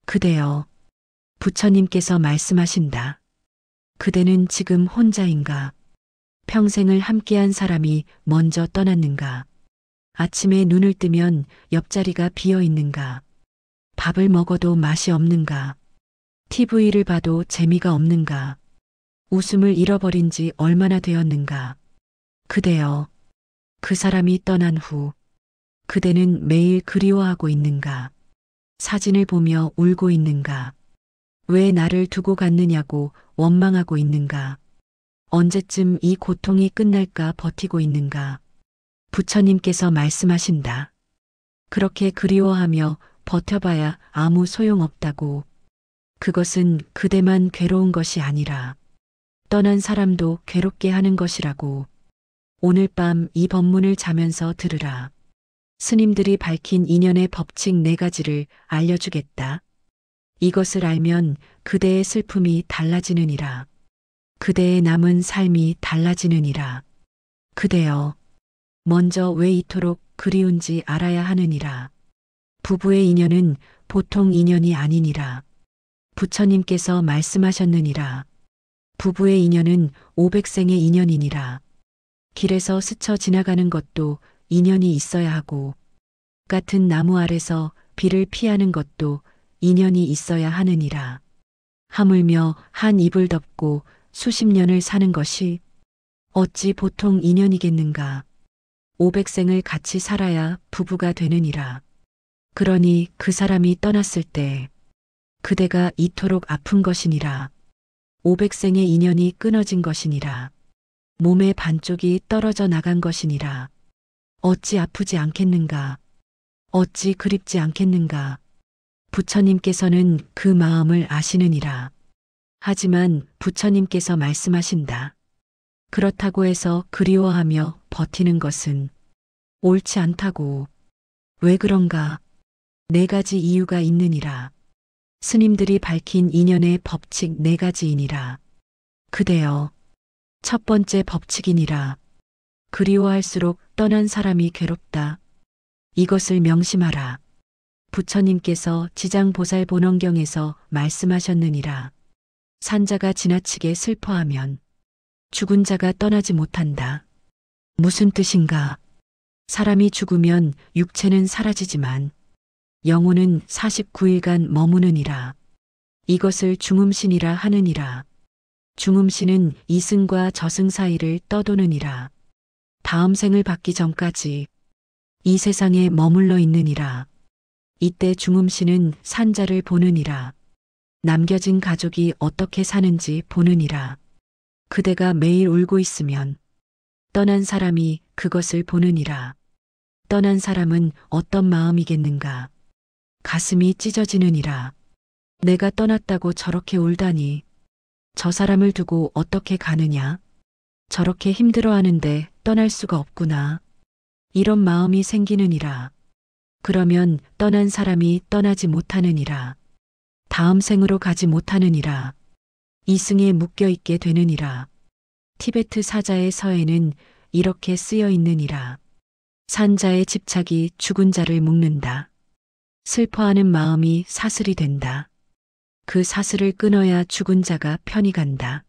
그대여, 부처님께서 말씀하신다. 그대는 지금 혼자인가? 평생을 함께한 사람이 먼저 떠났는가? 아침에 눈을 뜨면 옆자리가 비어 있는가? 밥을 먹어도 맛이 없는가? TV를 봐도 재미가 없는가? 웃음을 잃어버린 지 얼마나 되었는가? 그대여, 그 사람이 떠난 후 그대는 매일 그리워하고 있는가? 사진을 보며 울고 있는가? 왜 나를 두고 갔느냐고 원망하고 있는가? 언제쯤 이 고통이 끝날까 버티고 있는가? 부처님께서 말씀하신다. 그렇게 그리워하며 버텨봐야 아무 소용없다고. 그것은 그대만 괴로운 것이 아니라 떠난 사람도 괴롭게 하는 것이라고. 오늘 밤 이 법문을 자면서 들으라. 스님들이 밝힌 인연의 법칙 4가지를 알려주겠다. 이것을 알면 그대의 슬픔이 달라지느니라. 그대의 남은 삶이 달라지느니라. 그대여, 먼저 왜 이토록 그리운지 알아야 하느니라. 부부의 인연은 보통 인연이 아니니라. 부처님께서 말씀하셨느니라. 부부의 인연은 500생의 인연이니라. 길에서 스쳐 지나가는 것도 인연이 있어야 하고, 같은 나무 아래서 비를 피하는 것도 인연이 있어야 하느니라. 하물며 한 이불 덮고 수십 년을 사는 것이 어찌 보통 인연이겠는가. 500생을 같이 살아야 부부가 되느니라. 그러니 그 사람이 떠났을 때 그대가 이토록 아픈 것이니라. 500생의 인연이 끊어진 것이니라. 몸의 반쪽이 떨어져 나간 것이니라. 어찌 아프지 않겠는가? 어찌 그립지 않겠는가? 부처님께서는 그 마음을 아시느니라. 하지만 부처님께서 말씀하신다. 그렇다고 해서 그리워하며 버티는 것은 옳지 않다고. 왜 그런가? 4가지 이유가 있느니라. 스님들이 밝힌 인연의 법칙 4가지이니라. 그대여, 첫 번째 법칙이니라. 그리워할수록 떠난 사람이 괴롭다. 이것을 명심하라. 부처님께서 지장보살본원경에서 말씀하셨느니라. 산자가 지나치게 슬퍼하면 죽은 자가 떠나지 못한다. 무슨 뜻인가? 사람이 죽으면 육체는 사라지지만 영혼은 49일간 머무느니라. 이것을 중음신이라 하느니라. 중음신은 이승과 저승 사이를 떠도느니라. 다음 생을 받기 전까지 이 세상에 머물러 있느니라. 이때 중음신은 산자를 보느니라. 남겨진 가족이 어떻게 사는지 보느니라. 그대가 매일 울고 있으면 떠난 사람이 그것을 보느니라. 떠난 사람은 어떤 마음이겠는가? 가슴이 찢어지느니라. 내가 떠났다고 저렇게 울다니. 저 사람을 두고 어떻게 가느냐? 저렇게 힘들어하는데 떠날 수가 없구나. 이런 마음이 생기느니라. 그러면 떠난 사람이 떠나지 못하느니라. 다음 생으로 가지 못하느니라. 이승에 묶여 있게 되느니라. 티베트 사자의 서에는 이렇게 쓰여 있느니라. 산자의 집착이 죽은 자를 묶는다. 슬퍼하는 마음이 사슬이 된다. 그 사슬을 끊어야 죽은 자가 편히 간다.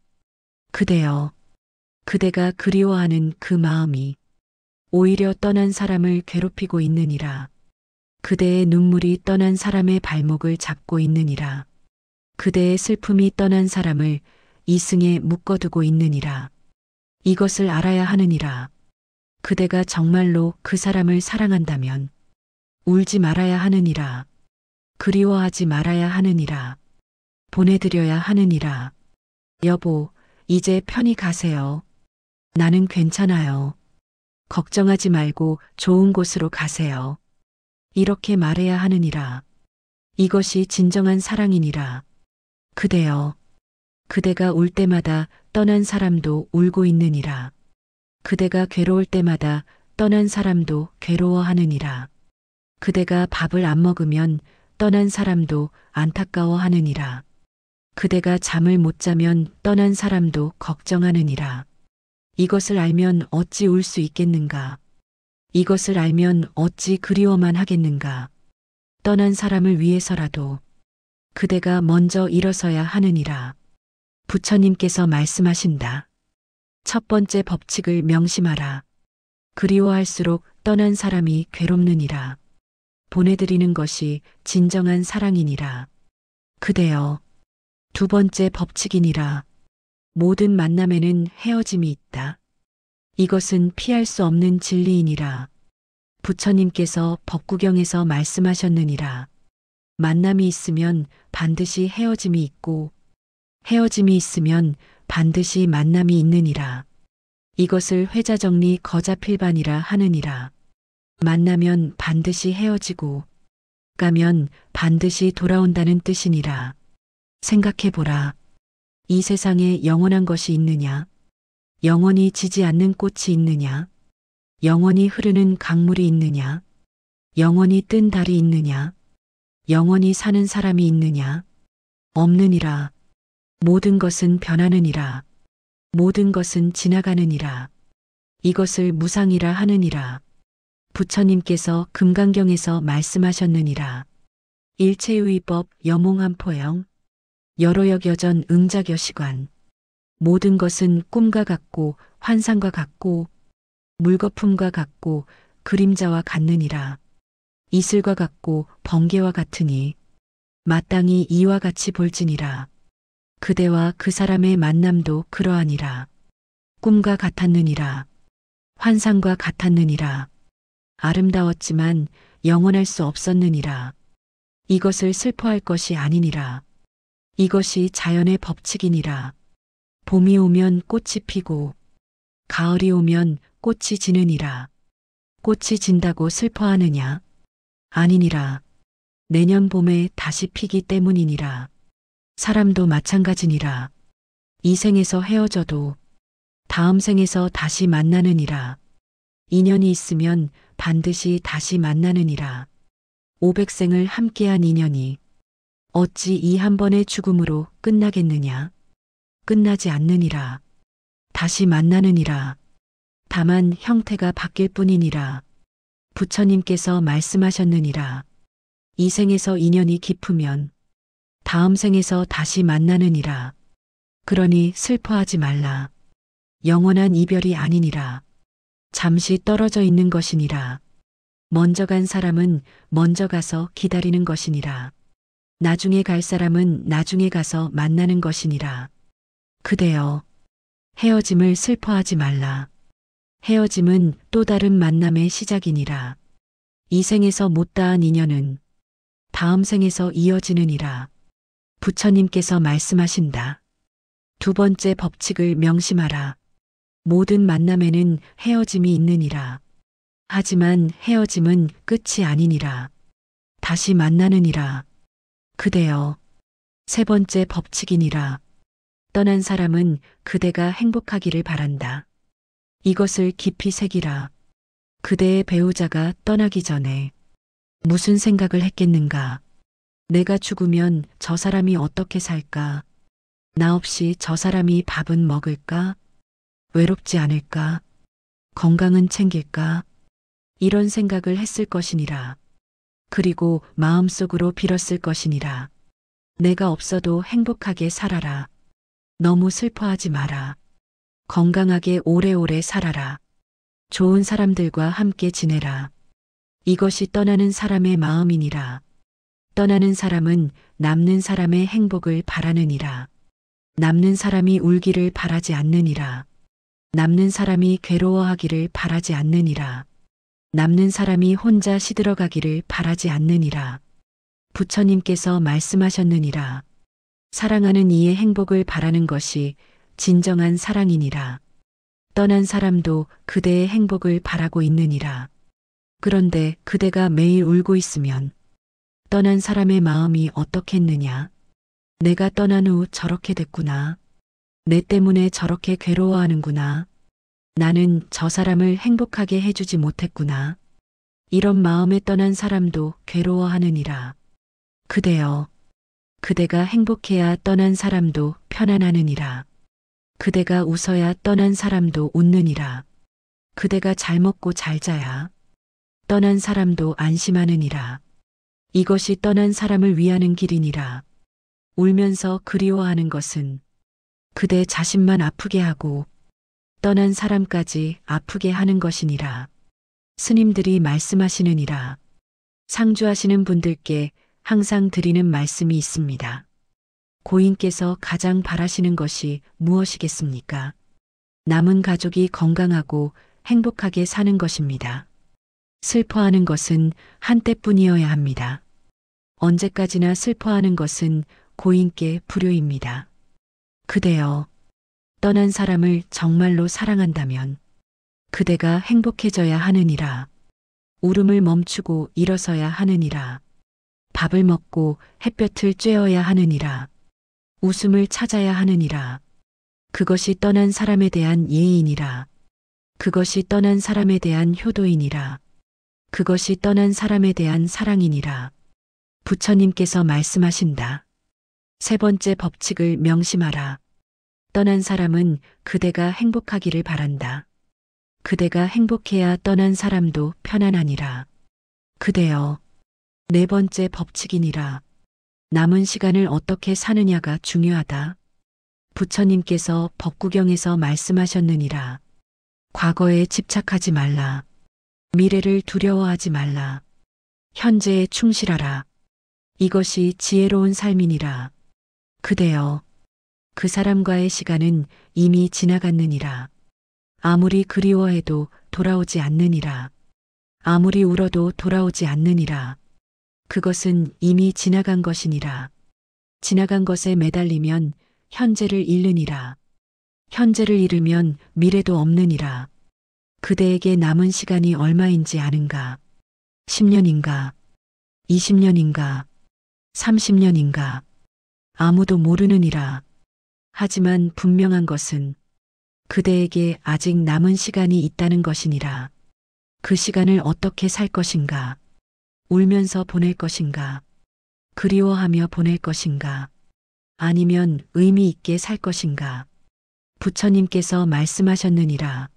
그대여, 그대가 그리워하는 그 마음이 오히려 떠난 사람을 괴롭히고 있느니라. 그대의 눈물이 떠난 사람의 발목을 잡고 있느니라. 그대의 슬픔이 떠난 사람을 이승에 묶어두고 있느니라. 이것을 알아야 하느니라. 그대가 정말로 그 사람을 사랑한다면 울지 말아야 하느니라. 그리워하지 말아야 하느니라. 보내드려야 하느니라. 여보, 이제 편히 가세요. 나는 괜찮아요. 걱정하지 말고 좋은 곳으로 가세요. 이렇게 말해야 하느니라. 이것이 진정한 사랑이니라. 그대여, 그대가 울 때마다 떠난 사람도 울고 있느니라. 그대가 괴로울 때마다 떠난 사람도 괴로워하느니라. 그대가 밥을 안 먹으면 떠난 사람도 안타까워하느니라. 그대가 잠을 못 자면 떠난 사람도 걱정하느니라. 이것을 알면 어찌 울 수 있겠는가? 이것을 알면 어찌 그리워만 하겠는가? 떠난 사람을 위해서라도 그대가 먼저 일어서야 하느니라. 부처님께서 말씀하신다. 첫 번째 법칙을 명심하라. 그리워할수록 떠난 사람이 괴롭느니라. 보내드리는 것이 진정한 사랑이니라. 그대여. 두 번째 법칙이니라. 모든 만남에는 헤어짐이 있다. 이것은 피할 수 없는 진리이니라. 부처님께서 법구경에서 말씀하셨느니라. 만남이 있으면 반드시 헤어짐이 있고 헤어짐이 있으면 반드시 만남이 있느니라. 이것을 회자정리 거자필반이라 하느니라. 만나면 반드시 헤어지고 가면 반드시 돌아온다는 뜻이니라. 생각해보라. 이 세상에 영원한 것이 있느냐? 영원히 지지 않는 꽃이 있느냐? 영원히 흐르는 강물이 있느냐? 영원히 뜬 달이 있느냐? 영원히 사는 사람이 있느냐? 없느니라. 모든 것은 변하느니라. 모든 것은 지나가느니라. 이것을 무상이라 하느니라. 부처님께서 금강경에서 말씀하셨느니라. 일체유의법 여몽한포영 여로역여전 응작여시관. 모든 것은 꿈과 같고 환상과 같고 물거품과 같고 그림자와 같느니라. 이슬과 같고 번개와 같으니 마땅히 이와 같이 볼지니라. 그대와 그 사람의 만남도 그러하니라. 꿈과 같았느니라. 환상과 같았느니라. 아름다웠지만 영원할 수 없었느니라. 이것을 슬퍼할 것이 아니니라. 이것이 자연의 법칙이니라. 봄이 오면 꽃이 피고 가을이 오면 꽃이 지느니라. 꽃이 진다고 슬퍼하느냐? 아니니라. 내년 봄에 다시 피기 때문이니라. 사람도 마찬가지니라. 이 생에서 헤어져도 다음 생에서 다시 만나느니라. 인연이 있으면 반드시 다시 만나느니라. 500생을 함께한 인연이 어찌 이 한 번의 죽음으로 끝나겠느냐? 끝나지 않느니라. 다시 만나느니라. 다만 형태가 바뀔 뿐이니라. 부처님께서 말씀하셨느니라. 이 생에서 인연이 깊으면 다음 생에서 다시 만나느니라. 그러니 슬퍼하지 말라. 영원한 이별이 아니니라. 잠시 떨어져 있는 것이니라. 먼저 간 사람은 먼저 가서 기다리는 것이니라. 나중에 갈 사람은 나중에 가서 만나는 것이니라. 그대여. 헤어짐을 슬퍼하지 말라. 헤어짐은 또 다른 만남의 시작이니라. 이 생에서 못다한 인연은 다음 생에서 이어지느니라. 부처님께서 말씀하신다. 두 번째 법칙을 명심하라. 모든 만남에는 헤어짐이 있느니라. 하지만 헤어짐은 끝이 아니니라. 다시 만나느니라. 그대여. 세 번째 법칙이니라. 떠난 사람은 그대가 행복하기를 바란다. 이것을 깊이 새기라. 그대의 배우자가 떠나기 전에 무슨 생각을 했겠는가? 내가 죽으면 저 사람이 어떻게 살까? 나 없이 저 사람이 밥은 먹을까? 외롭지 않을까? 건강은 챙길까? 이런 생각을 했을 것이니라. 그리고 마음속으로 빌었을 것이니라. 내가 없어도 행복하게 살아라. 너무 슬퍼하지 마라. 건강하게 오래오래 살아라. 좋은 사람들과 함께 지내라. 이것이 떠나는 사람의 마음이니라. 떠나는 사람은 남는 사람의 행복을 바라느니라. 남는 사람이 울기를 바라지 않느니라. 남는 사람이 괴로워하기를 바라지 않느니라. 남는 사람이 혼자 시들어가기를 바라지 않느니라. 부처님께서 말씀하셨느니라. 사랑하는 이의 행복을 바라는 것이 진정한 사랑이니라. 떠난 사람도 그대의 행복을 바라고 있느니라. 그런데 그대가 매일 울고 있으면 떠난 사람의 마음이 어떻겠느냐? 내가 떠난 후 저렇게 됐구나. 내 때문에 저렇게 괴로워하는구나. 나는 저 사람을 행복하게 해주지 못했구나. 이런 마음에 떠난 사람도 괴로워하느니라. 그대여. 그대가 행복해야 떠난 사람도 편안하느니라. 그대가 웃어야 떠난 사람도 웃느니라. 그대가 잘 먹고 잘 자야 떠난 사람도 안심하느니라. 이것이 떠난 사람을 위하는 길이니라. 울면서 그리워하는 것은 그대 자신만 아프게 하고 떠난 사람까지 아프게 하는 것이니라. 스님들이 말씀하시느니라. 상주하시는 분들께 항상 드리는 말씀이 있습니다. 고인께서 가장 바라시는 것이 무엇이겠습니까? 남은 가족이 건강하고 행복하게 사는 것입니다. 슬퍼하는 것은 한때뿐이어야 합니다. 언제까지나 슬퍼하는 것은 고인께 불효입니다. 그대여, 떠난 사람을 정말로 사랑한다면 그대가 행복해져야 하느니라. 울음을 멈추고 일어서야 하느니라. 밥을 먹고 햇볕을 쬐어야 하느니라. 웃음을 찾아야 하느니라. 그것이 떠난 사람에 대한 예의니라. 그것이 떠난 사람에 대한 효도이니라. 그것이 떠난 사람에 대한 사랑이니라. 부처님께서 말씀하신다. 세 번째 법칙을 명심하라. 떠난 사람은 그대가 행복하기를 바란다. 그대가 행복해야 떠난 사람도 편안하니라. 그대여, 네 번째 법칙이니라. 남은 시간을 어떻게 사느냐가 중요하다. 부처님께서 법구경에서 말씀하셨느니라. 과거에 집착하지 말라. 미래를 두려워하지 말라. 현재에 충실하라. 이것이 지혜로운 삶이니라. 그대여, 그 사람과의 시간은 이미 지나갔느니라. 아무리 그리워해도 돌아오지 않느니라. 아무리 울어도 돌아오지 않느니라. 그것은 이미 지나간 것이니라. 지나간 것에 매달리면 현재를 잃느니라. 현재를 잃으면 미래도 없느니라. 그대에게 남은 시간이 얼마인지 아는가? 10년인가? 20년인가? 30년인가? 아무도 모르느니라. 하지만 분명한 것은 그대에게 아직 남은 시간이 있다는 것이니라. 그 시간을 어떻게 살 것인가? 울면서 보낼 것인가? 그리워하며 보낼 것인가? 아니면 의미 있게 살 것인가? 부처님께서 말씀하셨느니라.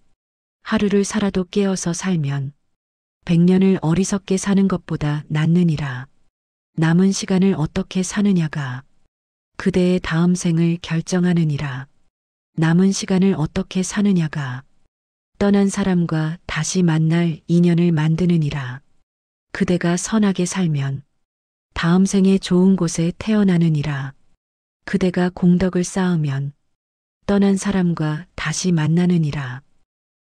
하루를 살아도 깨어서 살면 100년을 어리석게 사는 것보다 낫느니라. 남은 시간을 어떻게 사느냐가 그대의 다음 생을 결정하느니라. 남은 시간을 어떻게 사느냐가 떠난 사람과 다시 만날 인연을 만드느니라. 그대가 선하게 살면 다음 생에 좋은 곳에 태어나느니라. 그대가 공덕을 쌓으면 떠난 사람과 다시 만나느니라.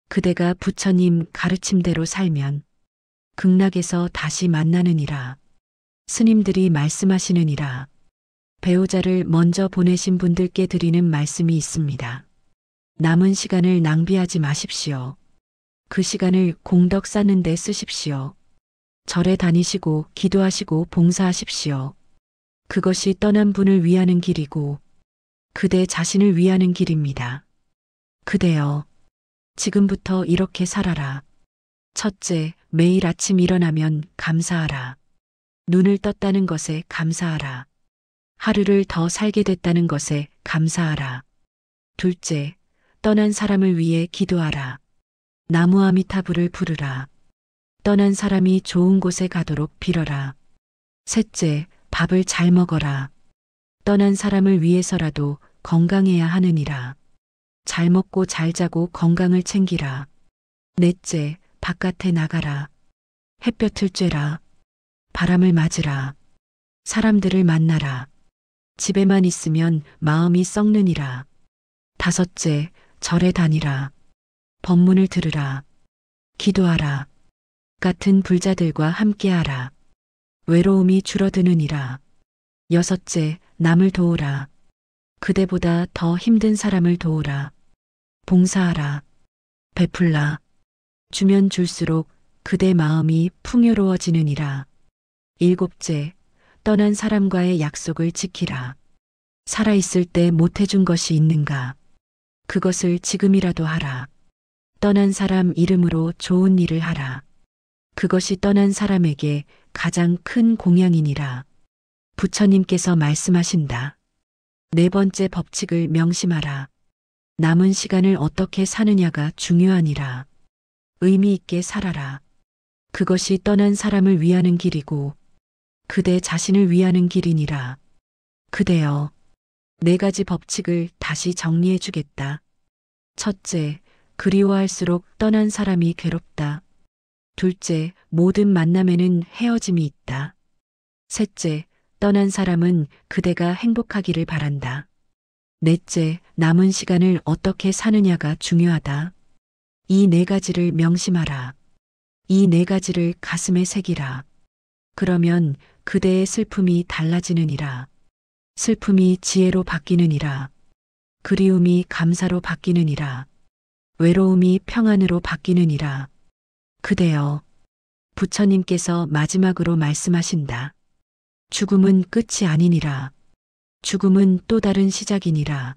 그대가 부처님 가르침대로 살면 극락에서 다시 만나느니라. 스님들이 말씀하시느니라. 배우자를 먼저 보내신 분들께 드리는 말씀이 있습니다. 남은 시간을 낭비하지 마십시오. 그 시간을 공덕 쌓는 데 쓰십시오. 절에 다니시고 기도하시고 봉사하십시오. 그것이 떠난 분을 위하는 길이고 그대 자신을 위하는 길입니다. 그대여, 지금부터 이렇게 살아라. 첫째, 매일 아침 일어나면 감사하라. 눈을 떴다는 것에 감사하라. 하루를 더 살게 됐다는 것에 감사하라. 둘째, 떠난 사람을 위해 기도하라. 나무 아미타불을 부르라. 떠난 사람이 좋은 곳에 가도록 빌어라. 셋째, 밥을 잘 먹어라. 떠난 사람을 위해서라도 건강해야 하느니라. 잘 먹고 잘 자고 건강을 챙기라. 넷째, 바깥에 나가라. 햇볕을 쬐라. 바람을 맞으라. 사람들을 만나라. 집에만 있으면 마음이 썩느니라. 다섯째, 절에 다니라. 법문을 들으라. 기도하라. 같은 불자들과 함께하라. 외로움이 줄어드느니라. 여섯째, 남을 도우라. 그대보다 더 힘든 사람을 도우라. 봉사하라. 베풀라. 주면 줄수록 그대 마음이 풍요로워지느니라. 일곱째, 떠난 사람과의 약속을 지키라. 살아있을 때 못해준 것이 있는가? 그것을 지금이라도 하라. 떠난 사람 이름으로 좋은 일을 하라. 그것이 떠난 사람에게 가장 큰 공양이니라. 부처님께서 말씀하신다. 네 번째 법칙을 명심하라. 남은 시간을 어떻게 사느냐가 중요하니라. 의미 있게 살아라. 그것이 떠난 사람을 위하는 길이고 그대 자신을 위하는 길이니라. 그대여, 네 가지 법칙을 다시 정리해 주겠다. 첫째, 그리워할수록 떠난 사람이 괴롭다. 둘째, 모든 만남에는 헤어짐이 있다. 셋째, 떠난 사람은 그대가 행복하기를 바란다. 넷째, 남은 시간을 어떻게 사느냐가 중요하다. 이 네 가지를 명심하라. 이 네 가지를 가슴에 새기라. 그러면 그대의 슬픔이 달라지느니라. 슬픔이 지혜로 바뀌느니라. 그리움이 감사로 바뀌느니라. 외로움이 평안으로 바뀌느니라. 그대여, 부처님께서 마지막으로 말씀하신다. 죽음은 끝이 아니니라. 죽음은 또 다른 시작이니라.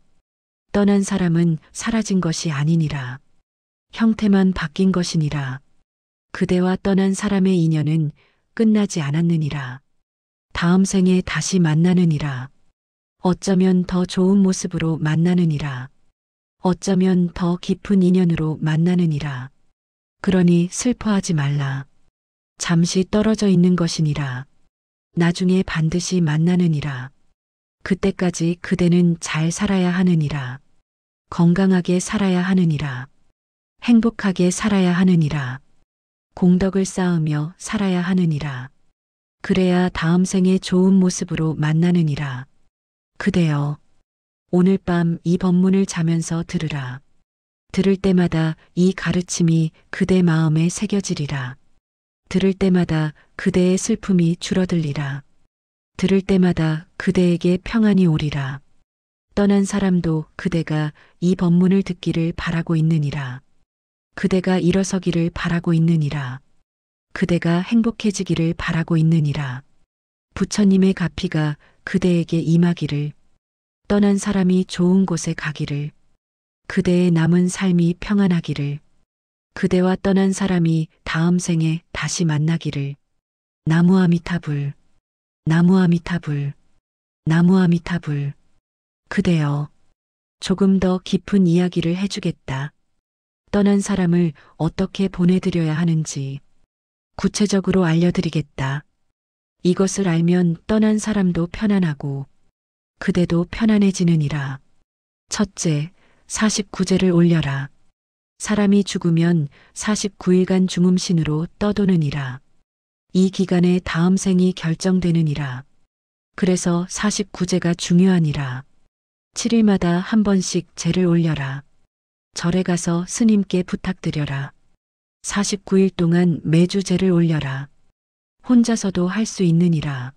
떠난 사람은 사라진 것이 아니니라. 형태만 바뀐 것이니라. 그대와 떠난 사람의 인연은 끝나지 않았느니라. 다음 생에 다시 만나느니라. 어쩌면 더 좋은 모습으로 만나느니라. 어쩌면 더 깊은 인연으로 만나느니라. 그러니 슬퍼하지 말라. 잠시 떨어져 있는 것이니라. 나중에 반드시 만나느니라. 그때까지 그대는 잘 살아야 하느니라. 건강하게 살아야 하느니라. 행복하게 살아야 하느니라. 공덕을 쌓으며 살아야 하느니라. 그래야 다음 생에 좋은 모습으로 만나느니라. 그대여, 오늘 밤 이 법문을 자면서 들으라. 들을 때마다 이 가르침이 그대 마음에 새겨지리라. 들을 때마다 그대의 슬픔이 줄어들리라. 들을 때마다 그대에게 평안이 오리라. 떠난 사람도 그대가 이 법문을 듣기를 바라고 있느니라. 그대가 일어서기를 바라고 있느니라. 그대가 행복해지기를 바라고 있느니라. 부처님의 가피가 그대에게 임하기를, 떠난 사람이 좋은 곳에 가기를, 그대의 남은 삶이 평안하기를, 그대와 떠난 사람이 다음 생에 다시 만나기를. 나무아미타불, 나무아미타불, 나무아미타불. 그대여, 조금 더 깊은 이야기를 해주겠다. 떠난 사람을 어떻게 보내드려야 하는지 구체적으로 알려드리겠다. 이것을 알면 떠난 사람도 편안하고 그대도 편안해지느니라. 첫째, 49제를 올려라. 사람이 죽으면 49일간 중음신으로 떠도느니라. 이 기간에 다음 생이 결정되느니라. 그래서 49제가 중요하니라. 7일마다 한 번씩 제를 올려라. 절에 가서 스님께 부탁드려라. 49일 동안 매주 제를 올려라. 혼자서도 할 수 있느니라.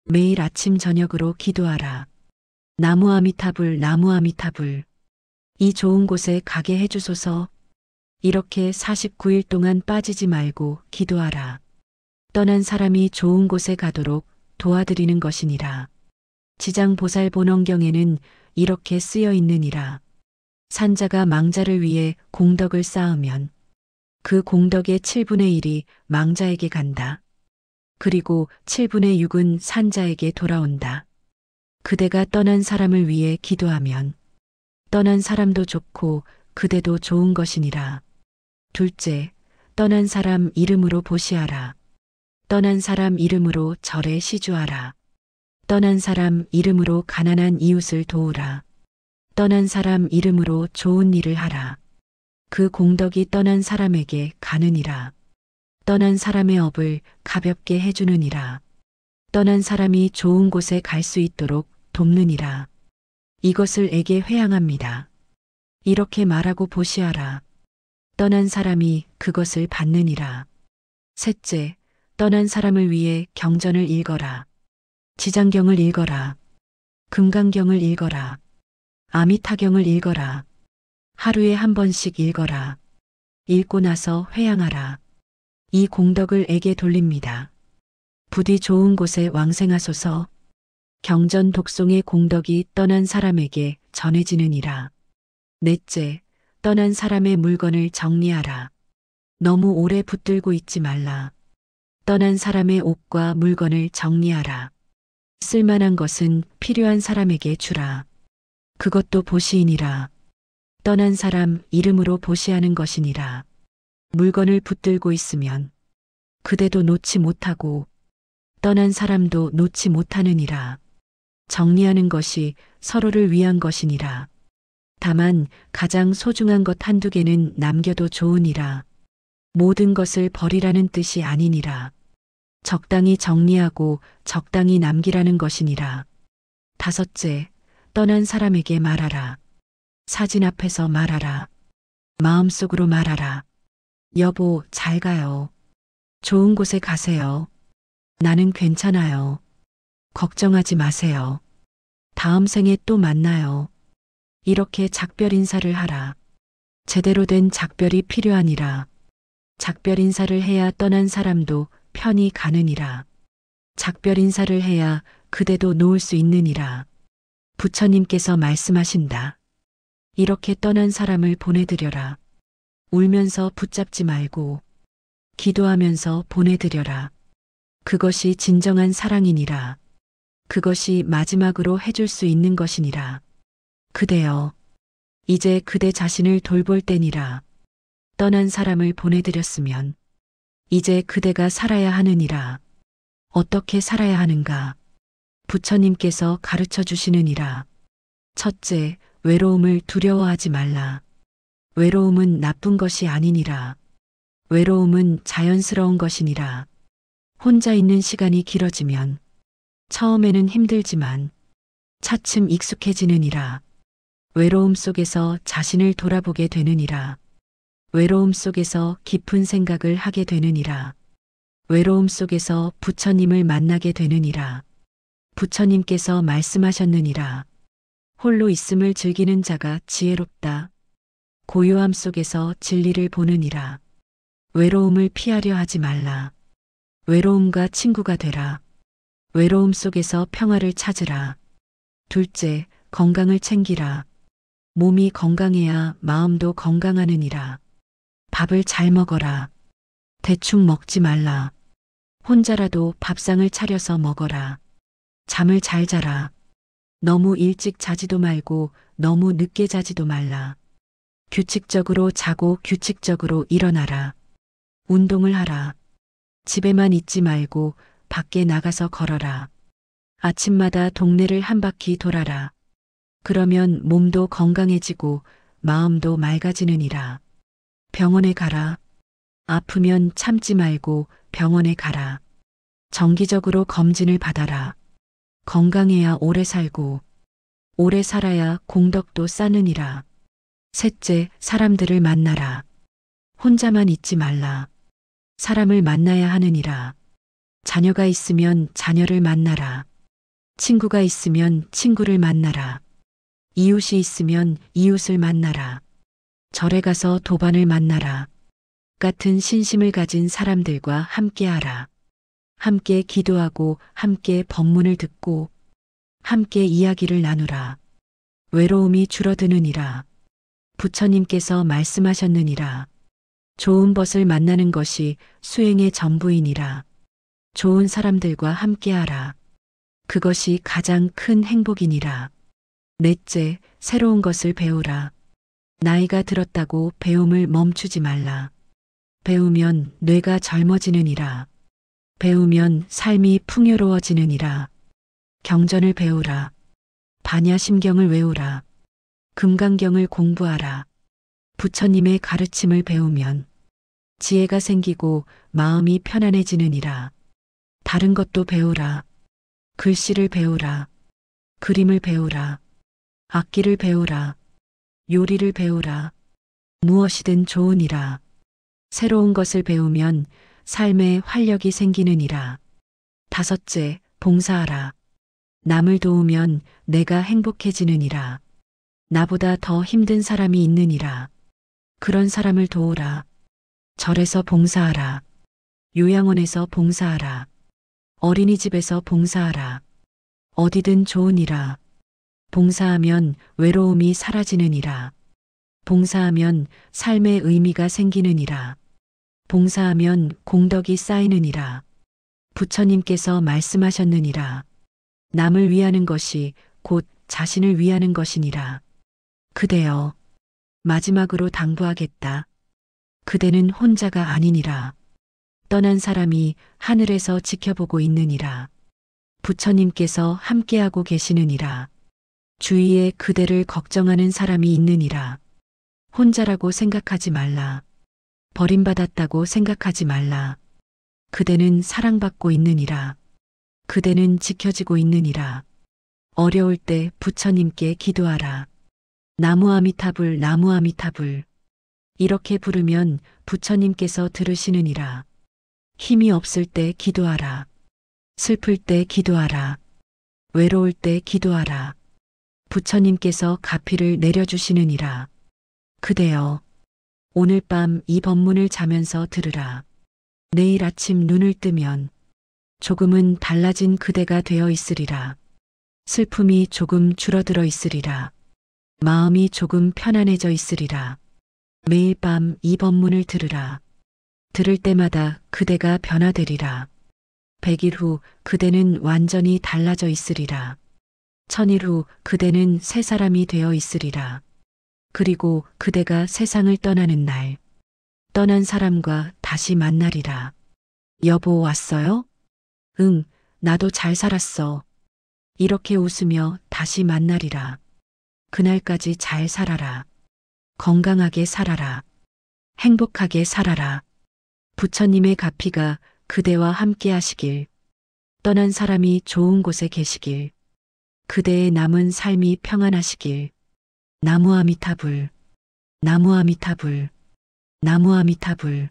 매일 아침 저녁으로 기도하라. 나무아미타불, 나무아미타불. 이 좋은 곳에 가게 해주소서. 이렇게 49일 동안 빠지지 말고 기도하라. 떠난 사람이 좋은 곳에 가도록 도와드리는 것이니라. 지장보살본원경에는 이렇게 쓰여 있느니라. 산자가 망자를 위해 공덕을 쌓으면 그 공덕의 7분의 1이 망자에게 간다. 그리고 7분의 6은 산자에게 돌아온다. 그대가 떠난 사람을 위해 기도하면 떠난 사람도 좋고 그대도 좋은 것이니라. 둘째, 떠난 사람 이름으로 보시하라. 떠난 사람 이름으로 절에 시주하라. 떠난 사람 이름으로 가난한 이웃을 도우라. 떠난 사람 이름으로 좋은 일을 하라. 그 공덕이 떠난 사람에게 가느니라. 떠난 사람의 업을 가볍게 해주느니라. 떠난 사람이 좋은 곳에 갈 수 있도록 돕느니라. 이것을 에게 회양합니다. 이렇게 말하고 보시하라. 떠난 사람이 그것을 받느니라. 셋째, 떠난 사람을 위해 경전을 읽어라. 지장경을 읽어라. 금강경을 읽어라. 아미타경을 읽어라. 하루에 한 번씩 읽어라. 읽고 나서 회양하라. 이 공덕을 에게 돌립니다. 부디 좋은 곳에 왕생하소서. 경전 독송의 공덕이 떠난 사람에게 전해지느니라. 넷째, 떠난 사람의 물건을 정리하라. 너무 오래 붙들고 있지 말라. 떠난 사람의 옷과 물건을 정리하라. 쓸만한 것은 필요한 사람에게 주라. 그것도 보시이니라. 떠난 사람 이름으로 보시하는 것이니라. 물건을 붙들고 있으면 그대도 놓지 못하고 떠난 사람도 놓지 못하느니라. 정리하는 것이 서로를 위한 것이니라. 다만 가장 소중한 것 한두 개는 남겨도 좋으니라. 모든 것을 버리라는 뜻이 아니니라. 적당히 정리하고 적당히 남기라는 것이니라. 다섯째, 떠난 사람에게 말하라. 사진 앞에서 말하라. 마음속으로 말하라. 여보, 잘 가요. 좋은 곳에 가세요. 나는 괜찮아요. 걱정하지 마세요. 다음 생에 또 만나요. 이렇게 작별 인사를 하라. 제대로 된 작별이 필요하니라. 작별 인사를 해야 떠난 사람도 편히 가느니라. 작별 인사를 해야 그대도 놓을 수 있느니라. 부처님께서 말씀하신다. 이렇게 떠난 사람을 보내드려라. 울면서 붙잡지 말고 기도하면서 보내드려라. 그것이 진정한 사랑이니라. 그것이 마지막으로 해줄 수 있는 것이니라. 그대여, 이제 그대 자신을 돌볼 때니라. 떠난 사람을 보내드렸으면 이제 그대가 살아야 하느니라. 어떻게 살아야 하는가? 부처님께서 가르쳐 주시느니라. 첫째, 외로움을 두려워하지 말라. 외로움은 나쁜 것이 아니니라. 외로움은 자연스러운 것이니라. 혼자 있는 시간이 길어지면 처음에는 힘들지만 차츰 익숙해지느니라. 외로움 속에서 자신을 돌아보게 되느니라. 외로움 속에서 깊은 생각을 하게 되느니라. 외로움 속에서 부처님을 만나게 되느니라. 부처님께서 말씀하셨느니라. 홀로 있음을 즐기는 자가 지혜롭다. 고요함 속에서 진리를 보느니라. 외로움을 피하려 하지 말라. 외로움과 친구가 되라. 외로움 속에서 평화를 찾으라. 둘째, 건강을 챙기라. 몸이 건강해야 마음도 건강하느니라. 밥을 잘 먹어라. 대충 먹지 말라. 혼자라도 밥상을 차려서 먹어라. 잠을 잘 자라. 너무 일찍 자지도 말고 너무 늦게 자지도 말라. 규칙적으로 자고 규칙적으로 일어나라. 운동을 하라. 집에만 있지 말고 밖에 나가서 걸어라. 아침마다 동네를 한 바퀴 돌아라. 그러면 몸도 건강해지고 마음도 맑아지느니라. 병원에 가라. 아프면 참지 말고 병원에 가라. 정기적으로 검진을 받아라. 건강해야 오래 살고 오래 살아야 공덕도 쌓느니라. 셋째, 사람들을 만나라. 혼자만 있지 말라. 사람을 만나야 하느니라. 자녀가 있으면 자녀를 만나라. 친구가 있으면 친구를 만나라. 이웃이 있으면 이웃을 만나라. 절에 가서 도반을 만나라. 같은 신심을 가진 사람들과 함께하라. 함께 기도하고 함께 법문을 듣고 함께 이야기를 나누라. 외로움이 줄어드느니라. 부처님께서 말씀하셨느니라. 좋은 벗을 만나는 것이 수행의 전부이니라. 좋은 사람들과 함께하라. 그것이 가장 큰 행복이니라. 넷째, 새로운 것을 배우라. 나이가 들었다고 배움을 멈추지 말라. 배우면 뇌가 젊어지느니라. 배우면 삶이 풍요로워지느니라. 경전을 배우라. 반야심경을 외우라. 금강경을 공부하라. 부처님의 가르침을 배우면 지혜가 생기고 마음이 편안해지느니라. 다른 것도 배우라. 글씨를 배우라. 그림을 배우라. 악기를 배우라. 요리를 배우라. 무엇이든 좋으니라. 새로운 것을 배우면 삶에 활력이 생기느니라. 다섯째, 봉사하라. 남을 도우면 내가 행복해지느니라. 나보다 더 힘든 사람이 있느니라. 그런 사람을 도우라. 절에서 봉사하라. 요양원에서 봉사하라. 어린이집에서 봉사하라. 어디든 좋으니라. 봉사하면 외로움이 사라지느니라. 봉사하면 삶의 의미가 생기느니라. 봉사하면 공덕이 쌓이느니라. 부처님께서 말씀하셨느니라. 남을 위하는 것이 곧 자신을 위하는 것이니라. 그대여, 마지막으로 당부하겠다. 그대는 혼자가 아니니라. 떠난 사람이 하늘에서 지켜보고 있느니라. 부처님께서 함께하고 계시느니라. 주위에 그대를 걱정하는 사람이 있느니라. 혼자라고 생각하지 말라. 버림받았다고 생각하지 말라. 그대는 사랑받고 있느니라. 그대는 지켜지고 있느니라. 어려울 때 부처님께 기도하라. 나무 아미타불 나무 아미타불. 이렇게 부르면 부처님께서 들으시느니라. 힘이 없을 때 기도하라. 슬플 때 기도하라. 외로울 때 기도하라. 부처님께서 가피를 내려주시느니라. 그대여, 오늘 밤 이 법문을 자면서 들으라. 내일 아침 눈을 뜨면 조금은 달라진 그대가 되어 있으리라. 슬픔이 조금 줄어들어 있으리라. 마음이 조금 편안해져 있으리라. 매일 밤 이 법문을 들으라. 들을 때마다 그대가 변화되리라. 100일 후 그대는 완전히 달라져 있으리라. 1000일 후 그대는 새 사람이 되어 있으리라. 그리고 그대가 세상을 떠나는 날, 떠난 사람과 다시 만나리라. 여보 왔어요? 응, 나도 잘 살았어. 이렇게 웃으며 다시 만나리라. 그날까지 잘 살아라. 건강하게 살아라. 행복하게 살아라. 부처님의 가피가 그대와 함께 하시길. 떠난 사람이 좋은 곳에 계시길. 그대의 남은 삶이 평안하시길. 나무 아미타불. 나무 아미타불. 나무 아미타불.